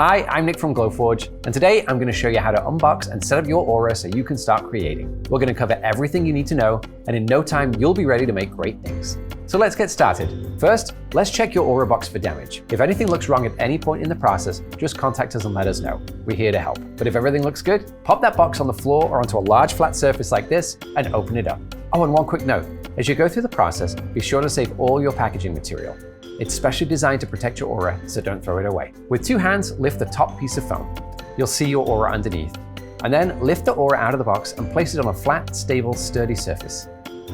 Hi, I'm Nick from Glowforge, and today I'm going to show you how to unbox and set up your Aura so you can start creating. We're going to cover everything you need to know, and in no time you'll be ready to make great things. So let's get started. First, let's check your Aura box for damage. If anything looks wrong at any point in the process, just contact us and let us know. We're here to help. But if everything looks good, pop that box on the floor or onto a large flat surface like this and open it up. Oh, and one quick note. As you go through the process, be sure to save all your packaging material. It's specially designed to protect your Aura, so don't throw it away. With two hands, lift the top piece of foam. You'll see your Aura underneath. And then lift the Aura out of the box and place it on a flat, stable, sturdy surface.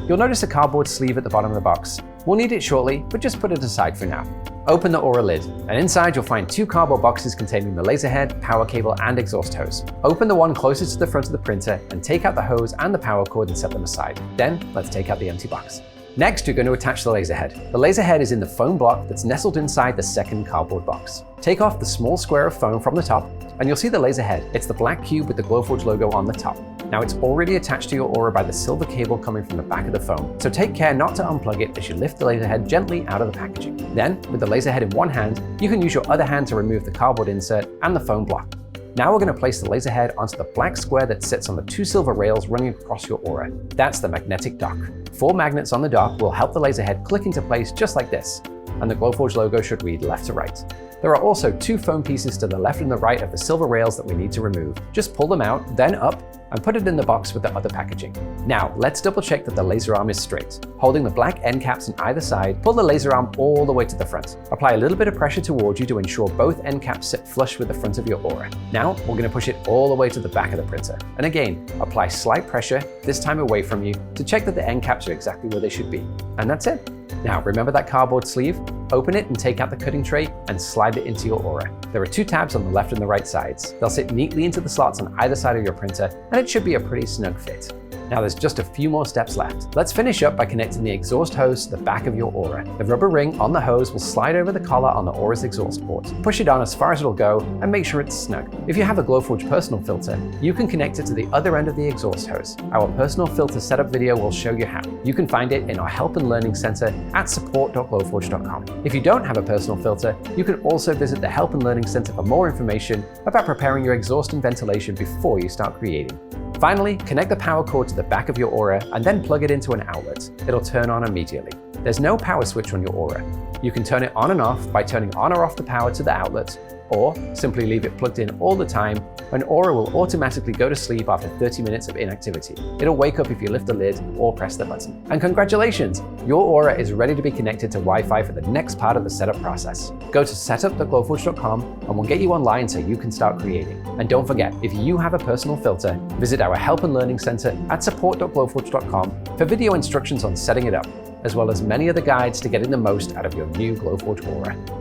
You'll notice a cardboard sleeve at the bottom of the box. We'll need it shortly, but just put it aside for now. Open the Aura lid, and inside you'll find two cardboard boxes containing the laser head, power cable, and exhaust hose. Open the one closest to the front of the printer and take out the hose and the power cord and set them aside. Then, let's take out the empty box. Next, you're going to attach the laser head. The laser head is in the foam block that's nestled inside the second cardboard box. Take off the small square of foam from the top, and you'll see the laser head. It's the black cube with the Glowforge logo on the top. Now it's already attached to your Aura by the silver cable coming from the back of the foam, so take care not to unplug it as you lift the laser head gently out of the packaging. Then, with the laser head in one hand, you can use your other hand to remove the cardboard insert and the foam block. Now we're going to place the laser head onto the black square that sits on the two silver rails running across your Aura. That's the magnetic dock. 4 magnets on the dock will help the laser head click into place just like this, and the Glowforge logo should read left to right. There are also 2 foam pieces to the left and the right of the silver rails that we need to remove. Just pull them out, then up, and put it in the box with the other packaging. Now, let's double check that the laser arm is straight. Holding the black end caps on either side, pull the laser arm all the way to the front. Apply a little bit of pressure towards you to ensure both end caps sit flush with the front of your Aura. Now, we're going to push it all the way to the back of the printer. And again, apply slight pressure, this time away from you, to check that the end caps are exactly where they should be. And that's it. Now, remember that cardboard sleeve? Open it and take out the cutting tray and slide it into your Aura. There are 2 tabs on the left and the right sides. They'll sit neatly into the slots on either side of your printer, and it should be a pretty snug fit. Now there's just a few more steps left. Let's finish up by connecting the exhaust hose to the back of your Aura. The rubber ring on the hose will slide over the collar on the Aura's exhaust port. Push it on as far as it'll go and make sure it's snug. If you have a Glowforge personal filter, you can connect it to the other end of the exhaust hose. Our personal filter setup video will show you how. You can find it in our Help and Learning Center at support.glowforge.com. If you don't have a personal filter, you can also visit the Help and Learning Center for more information about preparing your exhaust and ventilation before you start creating. Finally, connect the power cord to the back of your Aura and then plug it into an outlet. It'll turn on immediately. There's no power switch on your Aura. You can turn it on and off by turning on or off the power to the outlet, or simply leave it plugged in all the time, and Aura will automatically go to sleep after 30 minutes of inactivity. It'll wake up if you lift the lid or press the button. And congratulations! Your Aura is ready to be connected to Wi-Fi for the next part of the setup process. Go to setup.glowforge.com and we'll get you online so you can start creating. And don't forget, if you have a personal filter, visit our Help and Learning Center at support.glowforge.com for video instructions on setting it up, as well as many other guides to getting the most out of your new Glowforge Aura.